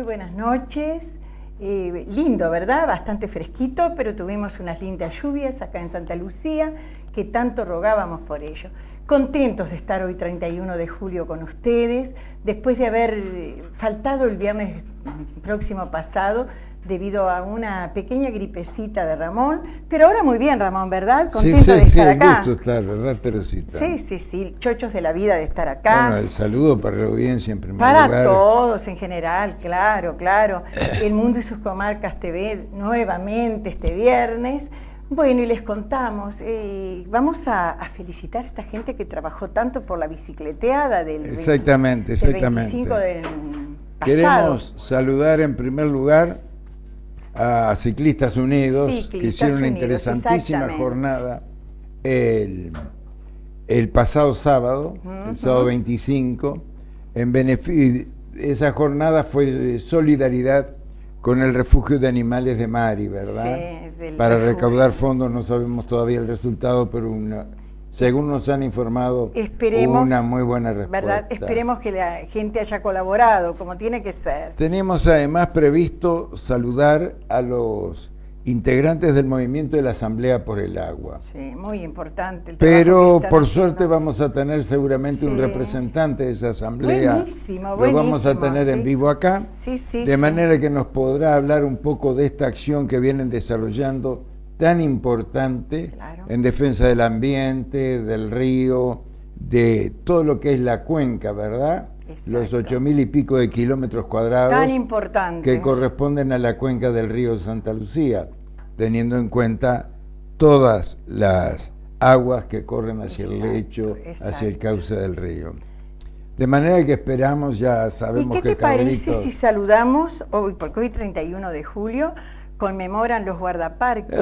buenas noches. Lindo, ¿verdad? Bastante fresquito, pero tuvimos unas lindas lluvias acá en Santa Lucía, que tanto rogábamos por ello. Contentos de estar hoy 31 de julio con ustedes, después de haber faltado el viernes próximo pasado, debido a una pequeña gripecita de Ramón, pero ahora muy bien, Ramón, ¿verdad? Contento de estar acá. Sí, gusto estar, ¿verdad, Teresita? Sí, chochos de la vida de estar acá. Bueno, el saludo para la audiencia en primer lugar. Para todos en general, claro. El Mundo y sus Comarcas TV nuevamente este viernes. Bueno, y les contamos, vamos a felicitar a esta gente que trabajó tanto por la bicicleteada del 25 del pasado. Queremos saludar en primer lugar a Ciclistas Unidos, que hicieron una interesantísima jornada el pasado sábado, el sábado 25, en beneficio. Esa jornada fue de solidaridad con el refugio de animales de Mari, ¿verdad? Sí, para recaudar fondos, no sabemos todavía el resultado, pero según nos han informado, hubo una muy buena respuesta. ¿Verdad? Esperemos que la gente haya colaborado, como tiene que ser. Teníamos además previsto saludar a los integrantes del movimiento de la Asamblea por el Agua. Sí, muy importante. Pero por suerte vamos a tener seguramente un representante de esa Asamblea. Buenísimo. Lo vamos a tener en vivo acá. De manera que nos podrá hablar un poco de esta acción que vienen desarrollando tan importante en defensa del ambiente, del río, de todo lo que es la cuenca, ¿verdad? Exacto. Los 8.000 y pico de kilómetros cuadrados tan importante que corresponden a la cuenca del río Santa Lucía, teniendo en cuenta todas las aguas que corren hacia el lecho, hacia el cauce del río. De manera que esperamos, ya sabemos que ¿Y qué te parece si saludamos hoy, porque hoy 31 de julio, conmemoran los guardaparques,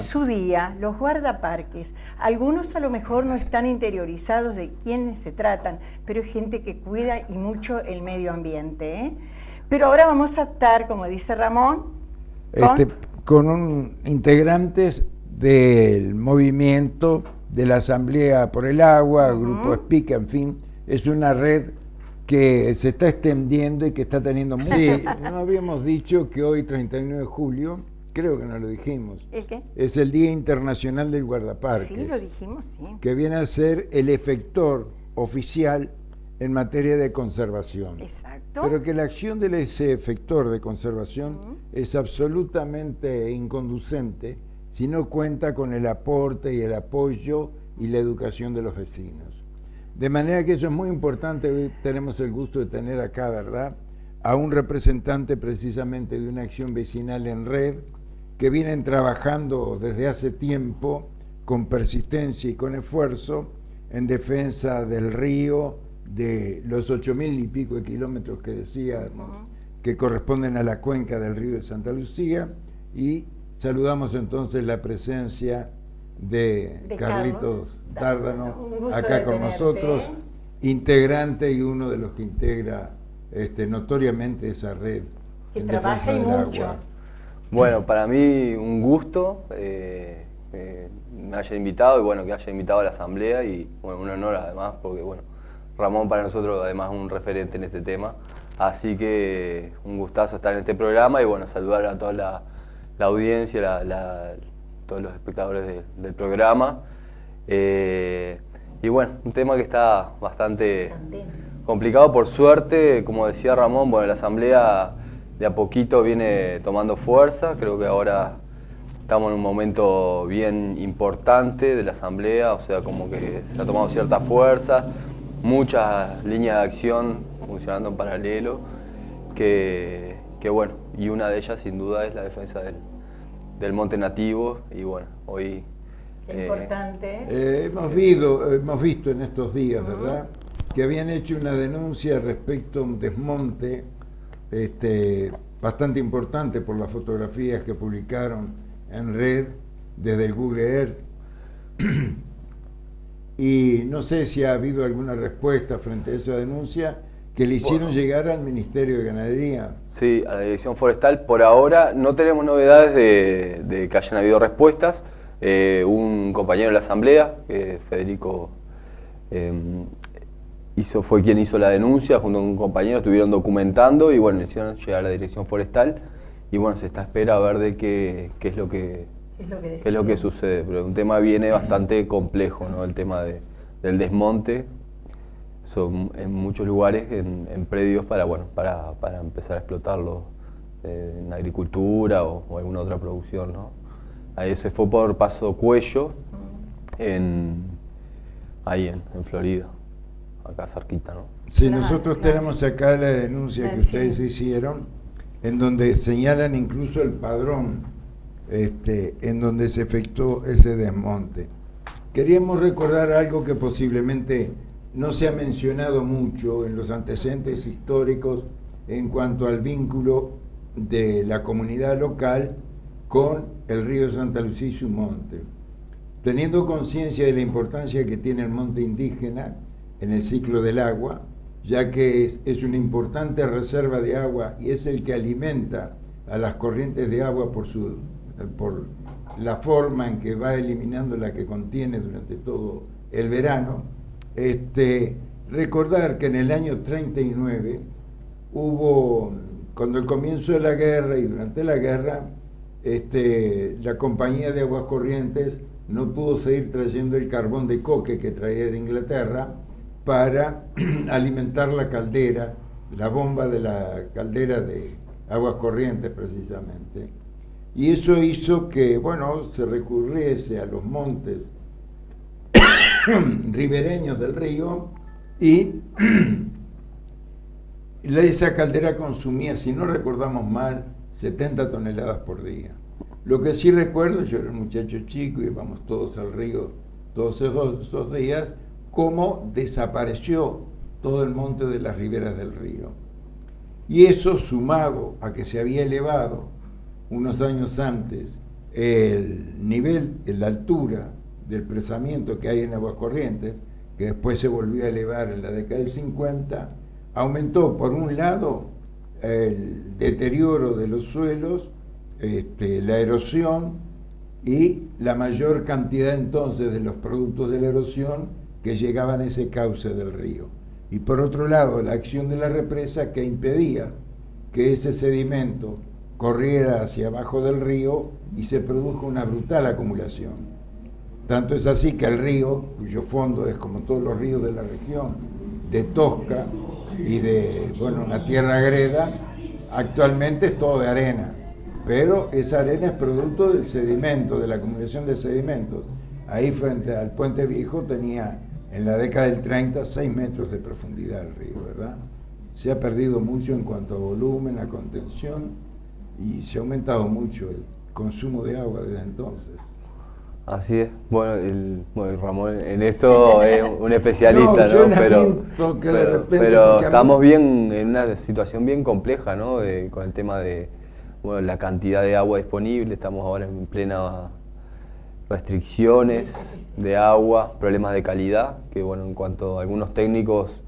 su día, los guardaparques. Algunos a lo mejor no están interiorizados de quiénes se tratan, pero es gente que cuida y mucho el medio ambiente, ¿eh? Pero ahora vamos a estar, como dice Ramón, con integrantes del movimiento de la Asamblea por el Agua, Grupo Espica, en fin, es una red que se está extendiendo y que está teniendo mucho. Sí, no habíamos dicho que hoy, 31 de julio, creo que no lo dijimos. ¿El qué? Es el Día Internacional del Guardaparques. Sí, lo dijimos, sí. Que viene a ser el efector oficial en materia de conservación. Exacto. Pero que la acción de ese efector de conservación es absolutamente inconducente si no cuenta con el aporte y el apoyo y la educación de los vecinos. De manera que eso es muy importante. Hoy tenemos el gusto de tener acá, ¿verdad?, a un representante precisamente de una acción vecinal en red que vienen trabajando desde hace tiempo con persistencia y con esfuerzo en defensa del río, de los 8.000 y pico de kilómetros que decíamos que corresponden a la cuenca del río de Santa Lucía, y saludamos entonces la presencia de Carlitos Dárdano acá con nosotros, integrante y uno de los que integra notoriamente esa red que trabaja y mucho. Bueno, para mí un gusto me haya invitado, y bueno, que haya invitado a la asamblea, y bueno, un honor además, porque bueno, Ramón para nosotros además es un referente en este tema, así que un gustazo estar en este programa y bueno, saludar a toda la audiencia, todos los espectadores del programa. Y bueno, un tema que está bastante complicado, por suerte, como decía Ramón, bueno, la asamblea de a poquito viene tomando fuerza. Creo que ahora estamos en un momento bien importante de la asamblea, o sea, como que se ha tomado cierta fuerza, muchas líneas de acción funcionando en paralelo, que bueno, y una de ellas sin duda es la defensa del monte nativo, y bueno, hoy... importante. Hemos visto en estos días, ¿verdad?, que habían hecho una denuncia respecto a un desmonte bastante importante por las fotografías que publicaron en red desde el Google Earth. Y no sé si ha habido alguna respuesta frente a esa denuncia que le hicieron llegar al Ministerio de Ganadería. Sí, a la Dirección Forestal. Por ahora no tenemos novedades de que hayan habido respuestas. Un compañero de la asamblea, Federico fue quien hizo la denuncia, junto con un compañero, estuvieron documentando y bueno, hicieron llegar a la dirección forestal y bueno, se está a espera a ver de qué es lo que sucede, pero un tema viene bastante complejo, ¿no? El tema del desmonte, son en muchos lugares, en predios para empezar a explotarlo en agricultura o alguna otra producción, ¿no? Ahí se fue por Paso Cuello, ahí en Florida, acá cerquita, ¿no? Sí, nosotros tenemos acá la denuncia que ustedes hicieron, en donde señalan incluso el padrón en donde se efectuó ese desmonte. Queríamos recordar algo que posiblemente no se ha mencionado mucho en los antecedentes históricos en cuanto al vínculo de la comunidad local con el río Santa Lucía y su monte. Teniendo conciencia de la importancia que tiene el monte indígena en el ciclo del agua, ya que es una importante reserva de agua y es el que alimenta a las corrientes de agua por la forma en que va eliminando la que contiene durante todo el verano. Recordar que en el año 39 cuando el comienzo de la guerra y durante la guerra, la compañía de Aguas Corrientes no pudo seguir trayendo el carbón de coque que traía de Inglaterra para alimentar la caldera, la bomba de la caldera de Aguas Corrientes precisamente. Y eso hizo que, se recurriese a los montes ribereños del río y esa caldera consumía, si no recordamos mal, 70 toneladas por día. Lo que sí recuerdo, yo era un muchacho chico y íbamos todos al río todos esos días, cómo desapareció todo el monte de las riberas del río. Y eso, sumado a que se había elevado unos años antes el nivel, la altura del presamiento que hay en Aguas Corrientes, que después se volvió a elevar en la década del 50, aumentó por un lado el deterioro de los suelos, la erosión y la mayor cantidad entonces de los productos de la erosión que llegaban a ese cauce del río. Y por otro lado, la acción de la represa que impedía que ese sedimento corriera hacia abajo del río y se produjo una brutal acumulación. Tanto es así que el río, cuyo fondo es como todos los ríos de la región, de tosca y de una tierra agreda, actualmente es todo de arena, pero esa arena es producto del sedimento, de la acumulación de sedimentos. Ahí frente al Puente Viejo tenía en la década del 30 6 metros de profundidad el río, ¿verdad? Se ha perdido mucho en cuanto a volumen, a contención, y se ha aumentado mucho el consumo de agua desde entonces. Así es. Ramón en esto es un especialista, ¿no? Pero estamos bien en una situación bien compleja, ¿no? Con el tema de la cantidad de agua disponible. Estamos ahora en plenas restricciones de agua, problemas de calidad, que en cuanto a algunos técnicos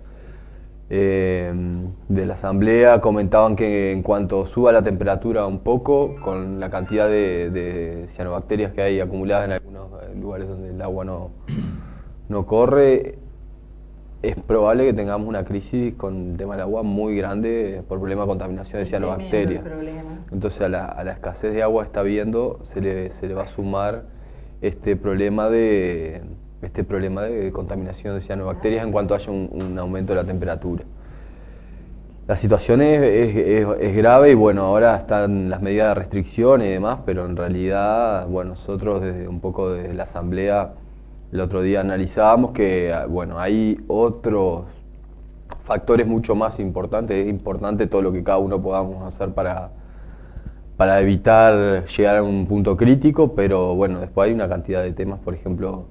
de la asamblea comentaban que en cuanto suba la temperatura un poco, con la cantidad de cianobacterias que hay acumuladas en algunos lugares donde el agua no corre, es probable que tengamos una crisis con el tema del agua muy grande por problema de contaminación de cianobacterias. Entonces a la escasez de agua está habiendo, se le va a sumar este problema de contaminación de cianobacterias en cuanto haya un aumento de la temperatura. La situación es grave y ahora están las medidas de restricción y demás, pero en realidad, nosotros desde un poco desde la asamblea el otro día analizábamos que hay otros factores mucho más importantes. Es importante todo lo que cada uno podamos hacer para evitar llegar a un punto crítico, pero después hay una cantidad de temas, por ejemplo,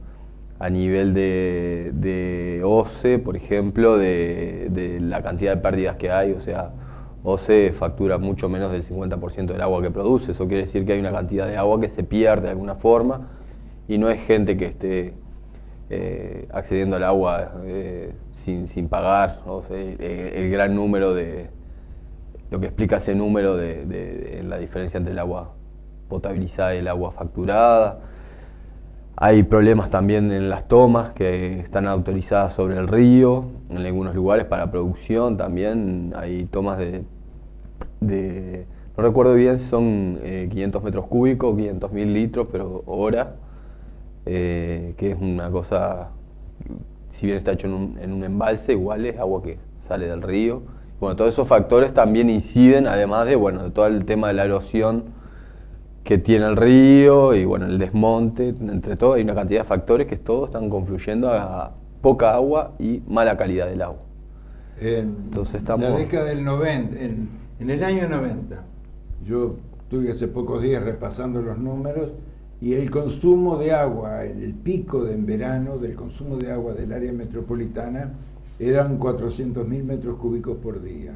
a nivel de OCE, por ejemplo, de la cantidad de pérdidas que hay. O sea, OCE factura mucho menos del 50% del agua que produce. Eso quiere decir que hay una cantidad de agua que se pierde de alguna forma y no es gente que esté accediendo al agua sin pagar. O sea, el gran número lo que explica ese número de la diferencia entre el agua potabilizada y el agua facturada. Hay problemas también en las tomas que están autorizadas sobre el río, en algunos lugares para producción también hay tomas no recuerdo bien si son 500 metros cúbicos, 500.000 litros, pero hora, que es una cosa, si bien está hecho en un embalse, igual es agua que sale del río. Bueno, todos esos factores también inciden, además de, bueno, de todo el tema de la erosión que tiene el río y bueno, el desmonte, entre todo hay una cantidad de factores que todos están confluyendo a poca agua y mala calidad del agua. Entonces estamos... En la década del 90, en el año 90, yo estuve hace pocos días repasando los números y el consumo de agua, el pico en verano del consumo de agua del área metropolitana eran 400.000 metros cúbicos por día.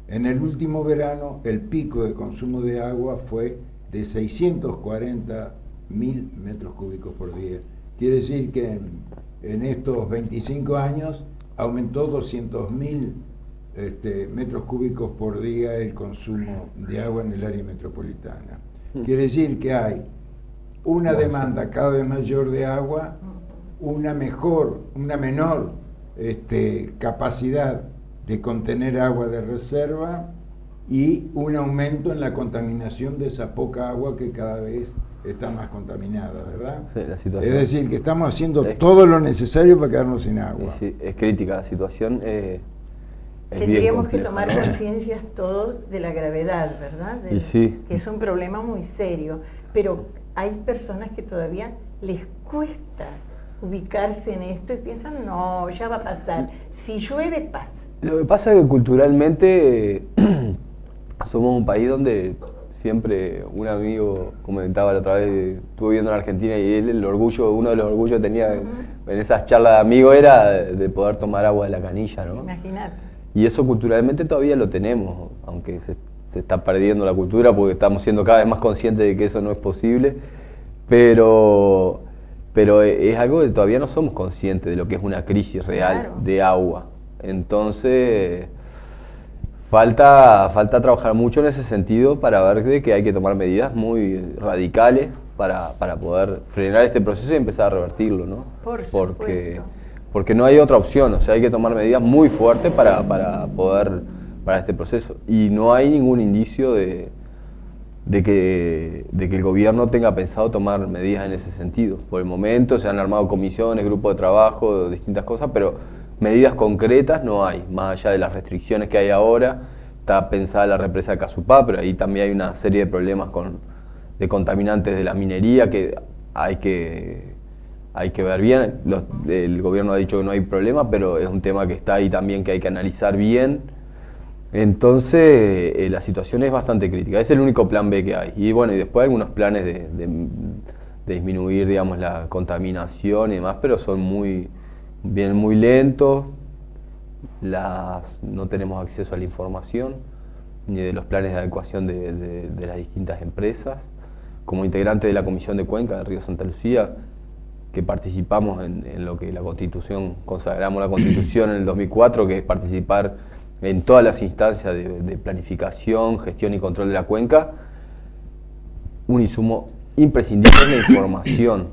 En el último verano el pico de consumo de agua fue de 640.000 metros cúbicos por día. Quiere decir que en estos 25 años aumentó 200.000 metros cúbicos por día el consumo de agua en el área metropolitana. Quiere decir que hay una demanda cada vez mayor de agua, una menor capacidad de contener agua de reserva y un aumento en la contaminación de esa poca agua que cada vez está más contaminada, ¿verdad? Sí, la situación, es decir, que estamos haciendo todo lo necesario para quedarnos sin agua. Sí, es crítica la situación. Tendríamos que tomar conciencias todos de la gravedad, ¿verdad? Sí. Que es un problema muy serio, pero hay personas que todavía les cuesta ubicarse en esto y piensan, no, ya va a pasar, si llueve pasa. Lo que pasa es que culturalmente somos un país donde siempre un amigo comentaba la otra vez, estuve viviendo en Argentina y él uno de los orgullos que tenía en esas charlas de amigos era de poder tomar agua de la canilla, ¿no? Imagínate. Y eso culturalmente todavía lo tenemos, aunque se está perdiendo la cultura porque estamos siendo cada vez más conscientes de que eso no es posible, pero es algo que todavía no somos conscientes de lo que es una crisis real de agua. Entonces falta trabajar mucho en ese sentido para ver de que hay que tomar medidas muy radicales para poder frenar este proceso y empezar a revertirlo, ¿no? Porque no hay otra opción, o sea, hay que tomar medidas muy fuertes para este proceso. Y no hay ningún indicio de que el gobierno tenga pensado tomar medidas en ese sentido. Por el momento se han armado comisiones, grupos de trabajo, distintas cosas, pero medidas concretas no hay, más allá de las restricciones que hay ahora. Está pensada la represa de Casupá, pero ahí también hay una serie de problemas de contaminantes de la minería que hay que ver bien. El gobierno ha dicho que no hay problema, pero es un tema que está ahí también que hay que analizar bien. Entonces la situación es bastante crítica, es el único plan B que hay. Y bueno, y después hay algunos planes de disminuir, digamos, la contaminación y demás, pero vienen muy lentos. No tenemos acceso a la información ni de los planes de adecuación de las distintas empresas. Como integrante de la Comisión de Cuenca del Río Santa Lucía, que participamos en lo que la Constitución, consagramos la Constitución en el 2004, que es participar en todas las instancias de planificación, gestión y control de la cuenca, un insumo imprescindible es la información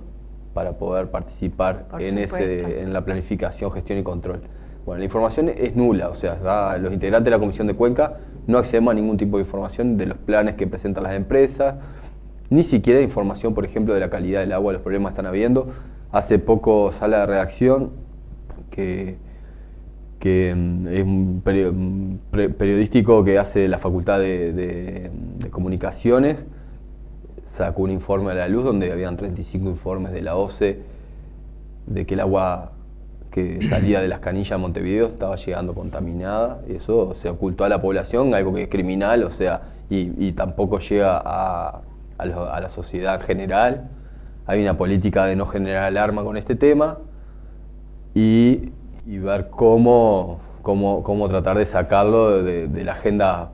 para poder participar en la planificación, gestión y control. Bueno, la información es nula, o sea, los integrantes de la Comisión de Cuenca no accedemos a ningún tipo de información de los planes que presentan las empresas, ni siquiera información, por ejemplo, de la calidad del agua, los problemas que están habiendo. Hace poco Sala de Redacción, que es un periodístico que hace la Facultad de Comunicaciones, sacó un informe a la luz donde habían 35 informes de la OCE de que el agua que salía de las canillas de Montevideo estaba llegando contaminada. Eso se ocultó a la población, algo que es criminal, o sea, y tampoco llega a la sociedad en general. Hay una política de no generar alarma con este tema y ver cómo tratar de sacarlo de la agenda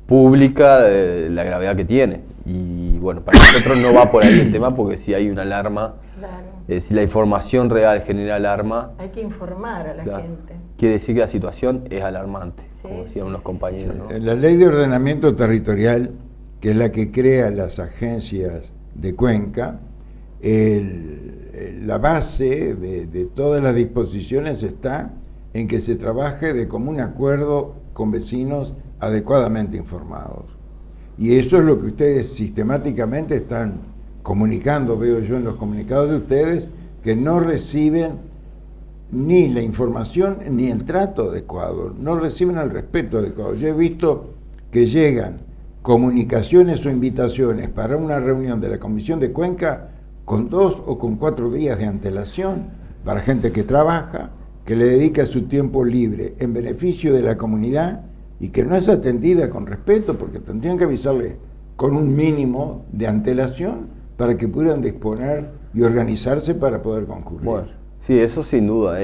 pública, de la gravedad que tiene. Y bueno, para nosotros no va por ahí el tema, porque si hay una alarma, si la información real genera alarma, hay que informar a la gente. Quiere decir que la situación es alarmante, como decían unos compañeros, ¿no? La Ley de Ordenamiento Territorial, que es la que crea las agencias de Cuenca, la base de todas las disposiciones está en que se trabaje de común acuerdo con vecinos adecuadamente informados. Y eso es lo que ustedes sistemáticamente están comunicando, veo yo en los comunicados de ustedes, que no reciben ni la información ni el trato adecuado, no reciben el respeto adecuado. Yo he visto que llegan comunicaciones o invitaciones para una reunión de la Comisión de Cuenca con 2 o con 4 días de antelación para gente que trabaja, que le dedica su tiempo libre en beneficio de la comunidad y que no es atendida con respeto, porque tendrían que avisarle con un mínimo de antelación para que pudieran disponer y organizarse para poder concurrir. Bueno, sí, eso sin duda.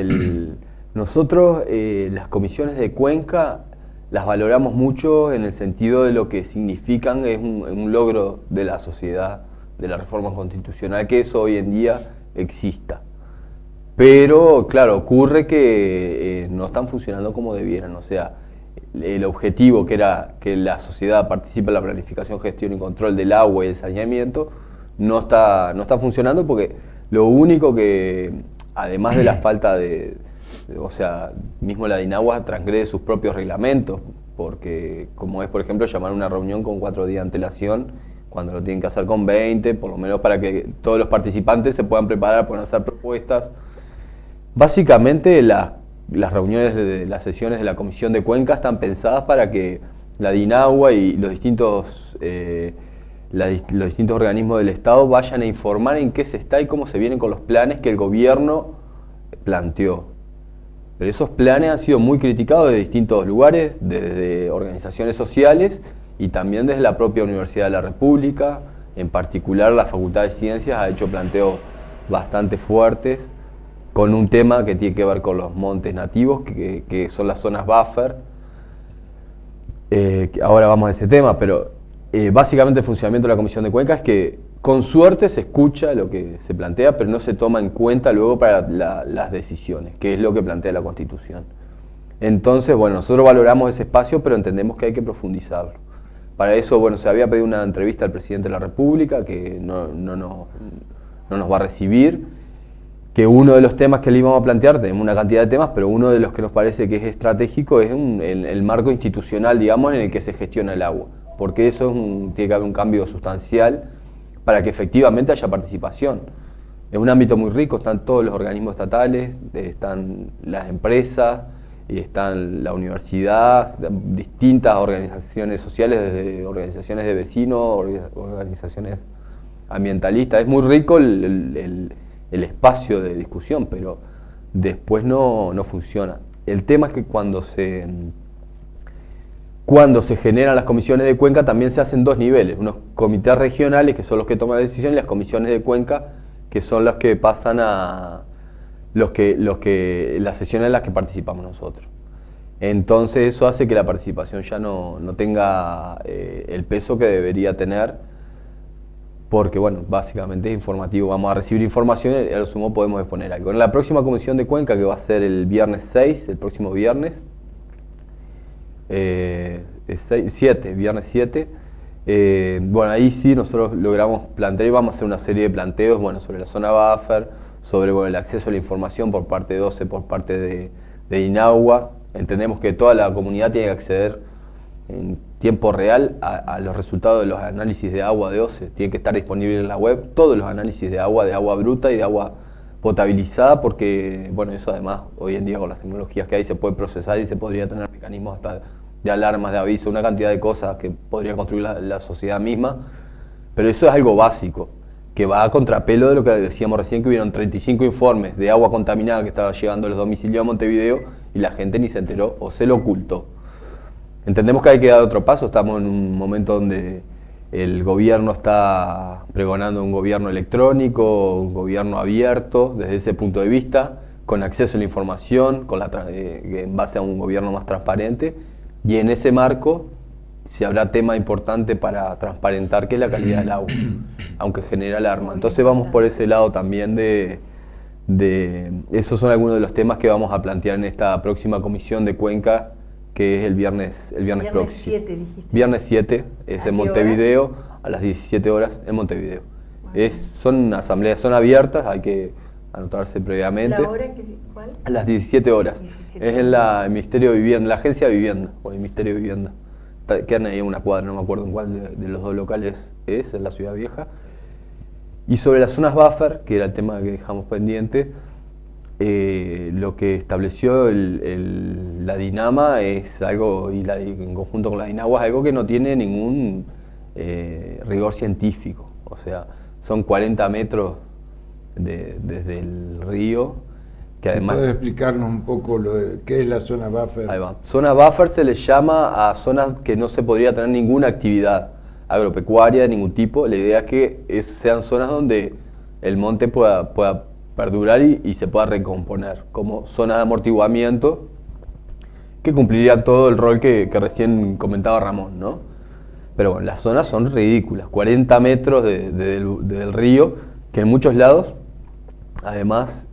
Nosotros las comisiones de Cuenca las valoramos mucho en el sentido de lo que significan, es un logro de la sociedad, de la reforma constitucional, que eso hoy en día exista. Pero, claro, ocurre que no están funcionando como debieran. O sea, el objetivo que era que la sociedad participe en la planificación, gestión y control del agua y el saneamiento no está funcionando, porque lo único que, además de la falta o sea, mismo la DINAGUA transgrede sus propios reglamentos, porque como es, por ejemplo, llamar a una reunión con 4 días de antelación, cuando lo tienen que hacer con 20, por lo menos para que todos los participantes se puedan preparar, puedan hacer propuestas. Básicamente las reuniones de las sesiones de la Comisión de Cuenca están pensadas para que la DINAGUA y los distintos organismos del Estado vayan a informar en qué se está y cómo se vienen con los planes que el gobierno planteó. Pero esos planes han sido muy criticados de distintos lugares, desde organizaciones sociales y también desde la propia Universidad de la República. En particular, la Facultad de Ciencias ha hecho planteos bastante fuertes con un tema que tiene que ver con los montes nativos, que son las zonas buffer. Ahora vamos a ese tema, pero básicamente el funcionamiento de la Comisión de Cuenca es que con suerte se escucha lo que se plantea, pero no se toma en cuenta luego para las decisiones, que es lo que plantea la Constitución. Entonces, bueno, nosotros valoramos ese espacio, pero entendemos que hay que profundizarlo. Para eso, bueno, se había pedido una entrevista al presidente de la República, que no nos va a recibir, que uno de los temas que le íbamos a plantear, tenemos una cantidad de temas, pero uno de los que nos parece que es estratégico es el marco institucional, digamos, en el que se gestiona el agua, porque eso tiene que haber un cambio sustancial para que efectivamente haya participación. Es un ámbito muy rico, están todos los organismos estatales, están las empresas, y están la universidad, distintas organizaciones sociales, desde organizaciones de vecinos, organizaciones ambientalistas. Es muy rico el espacio de discusión, pero después no funciona. El tema es que cuando se generan las comisiones de Cuenca también se hacen 2 niveles, unos comités regionales que son los que toman decisiones y las comisiones de Cuenca que son las que pasan a las sesiones en las que participamos nosotros. Entonces eso hace que la participación ya no tenga el peso que debería tener, porque bueno, básicamente es informativo, vamos a recibir información y a lo sumo podemos exponer algo. En la próxima comisión de Cuenca, que va a ser el viernes 6, el próximo viernes, viernes 7, bueno, ahí sí nosotros logramos plantear y vamos a hacer una serie de planteos, bueno, sobre la zona buffer, sobre el acceso a la información por parte de OCE, por parte de DINAGUA. Entendemos que toda la comunidad tiene que acceder en tiempo real a los resultados de los análisis de agua de OCE. Tiene que estar disponible en la web todos los análisis de agua bruta y de agua potabilizada, porque bueno, eso además hoy en día con las tecnologías que hay se puede procesar y se podría tener mecanismos hasta de alarmas, de aviso, una cantidad de cosas que podría construir la sociedad misma, pero eso es algo básico, que va a contrapelo de lo que decíamos recién, que hubieron 35 informes de agua contaminada que estaba llegando a los domicilios de Montevideo y la gente ni se enteró o se lo ocultó. Entendemos que hay que dar otro paso, estamos en un momento donde el gobierno está pregonando un gobierno electrónico, un gobierno abierto desde ese punto de vista, con acceso a la información, en base a un gobierno más transparente, y en ese marco se habrá tema importante para transparentar, que es la calidad del agua, aunque genera alarma. Entonces vamos por ese lado también esos son algunos de los temas que vamos a plantear en esta próxima comisión de Cuenca, que es el viernes próximo. 7, dijiste. Viernes 7, es en Montevideo, a las 17 horas en Montevideo. Son asambleas, son abiertas, hay que anotarse previamente. ¿La hora cuál? A las 17 horas. 17. Es en el Ministerio de Vivienda, la Agencia de Vivienda, o el Ministerio de Vivienda. Quedan ahí en una cuadra, no me acuerdo en cuál de los dos locales es, en la Ciudad Vieja. Y sobre las zonas buffer, que era el tema que dejamos pendiente, lo que estableció la DINAMA es algo, y en conjunto con la DINAGUA, es algo que no tiene ningún rigor científico. O sea, son 40 metros desde el río, que además... ¿Puedes explicarnos un poco qué es la zona buffer? Ahí va. Zona buffer se les llama a zonas que no se podría tener ninguna actividad agropecuaria de ningún tipo. La idea es que sean zonas donde el monte pueda perdurar y se pueda recomponer, como zona de amortiguamiento, que cumpliría todo el rol que recién comentaba Ramón, ¿no? Pero bueno, las zonas son ridículas, 40 metros del río, que en muchos lados, además,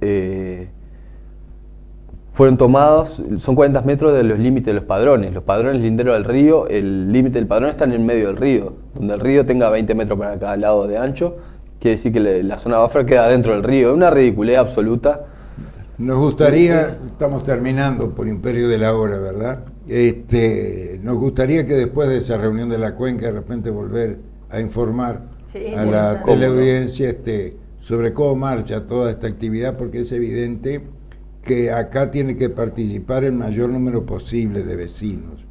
fueron tomados, son 40 metros de los límites de los padrones. Los padrones linderos del río, el límite del padrón está en el medio del río. Donde el río tenga 20 metros para cada lado de ancho, quiere decir que la zona buffer queda dentro del río. Es una ridiculez absoluta. Nos gustaría, estamos terminando por imperio de la hora, ¿verdad? Nos gustaría que después de esa reunión de la cuenca, de repente volver a informar a la teleaudiencia sobre cómo marcha toda esta actividad, porque es evidente que acá tiene que participar el mayor número posible de vecinos.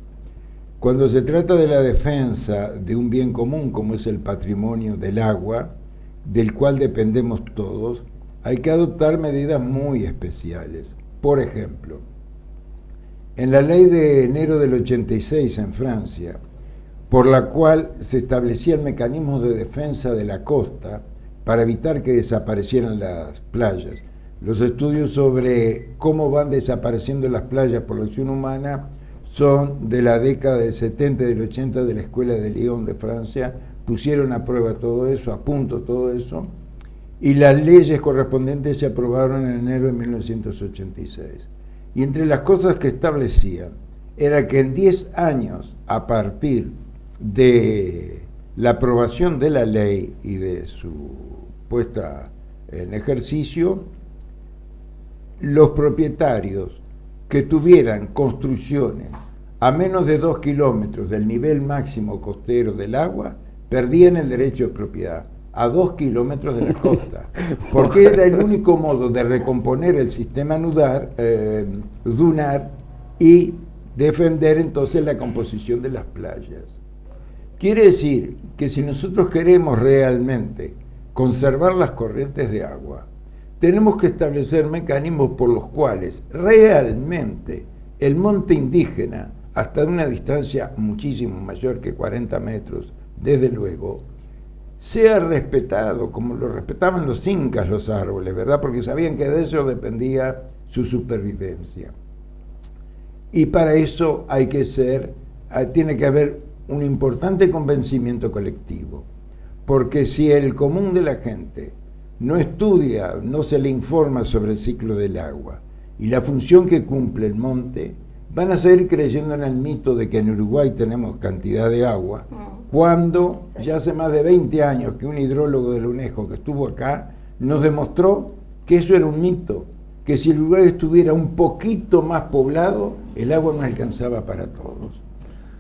Cuando se trata de la defensa de un bien común como es el patrimonio del agua, del cual dependemos todos, hay que adoptar medidas muy especiales. Por ejemplo, en la ley de enero del 86 en Francia, por la cual se establecían mecanismos de defensa de la costa para evitar que desaparecieran las playas. Los estudios sobre cómo van desapareciendo las playas por la acción humana son de la década del 70 y del 80 de la Escuela de Lyon de Francia, pusieron a prueba todo eso, a punto todo eso, y las leyes correspondientes se aprobaron en enero de 1986. Y entre las cosas que establecían era que en 10 años, a partir de la aprobación de la ley y de su puesta en ejercicio, los propietarios que tuvieran construcciones a menos de 2 kilómetros del nivel máximo costero del agua perdían el derecho de propiedad a 2 kilómetros de la costa, porque era el único modo de recomponer el sistema dunar y defender entonces la composición de las playas. Quiere decir que si nosotros queremos realmente conservar las corrientes de agua, tenemos que establecer mecanismos por los cuales realmente el monte indígena, hasta una distancia muchísimo mayor que 40 metros, desde luego, sea respetado como lo respetaban los incas los árboles, ¿verdad? Porque sabían que de eso dependía su supervivencia. Y para eso tiene que haber un importante convencimiento colectivo, porque si el común de la gente no estudia, no se le informa sobre el ciclo del agua y la función que cumple el monte, van a seguir creyendo en el mito de que en Uruguay tenemos cantidad de agua, cuando ya hace más de 20 años que un hidrólogo de la UNESCO que estuvo acá nos demostró que eso era un mito, que si el Uruguay estuviera un poquito más poblado, el agua no alcanzaba para todos.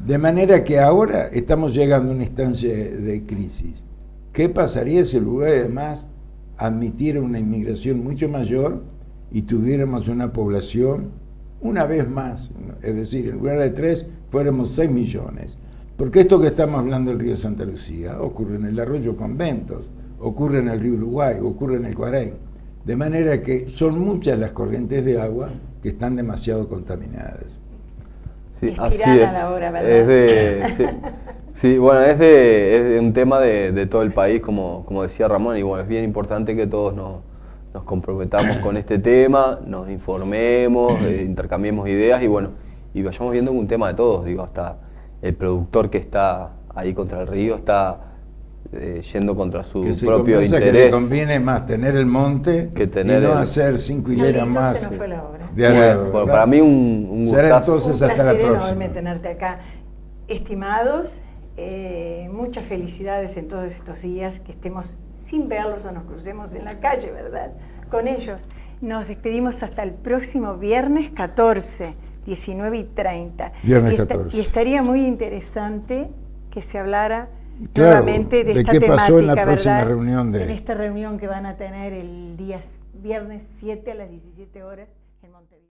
De manera que ahora estamos llegando a una instancia de crisis. ¿Qué pasaría si el Uruguay además admitiera una inmigración mucho mayor y tuviéramos una población una vez más? Es decir, en lugar de 3, fuéramos 6 millones. Porque esto que estamos hablando del río Santa Lucía ocurre en el arroyo Conventos, ocurre en el río Uruguay, ocurre en el Cuarén. De manera que son muchas las corrientes de agua que están demasiado contaminadas. Sí, así es. La hora, ¿verdad? Sí, bueno, es de un tema de todo el país, como decía Ramón, y bueno, es bien importante que todos nos comprometamos con este tema, nos informemos, intercambiemos ideas y bueno, y vayamos viendo un tema de todos, digo, hasta el productor que está ahí contra el río está yendo contra su propio interés. Que le conviene más tener el monte que tener y no hacer 5 hileras más de arado. Bueno, para mí un será entonces un hasta la próxima. Enorme tenerte acá. Estimados, muchas felicidades en todos estos días, que estemos sin verlos o nos crucemos en la calle, ¿verdad? con ellos. Nos despedimos hasta el próximo viernes 14, 19:30. Viernes 14. Y estaría muy interesante que se hablara claro, nuevamente de esta qué temática, pasó en la ¿verdad? próxima reunión En esta reunión que van a tener el día viernes 7 a las 17 horas en Montevideo.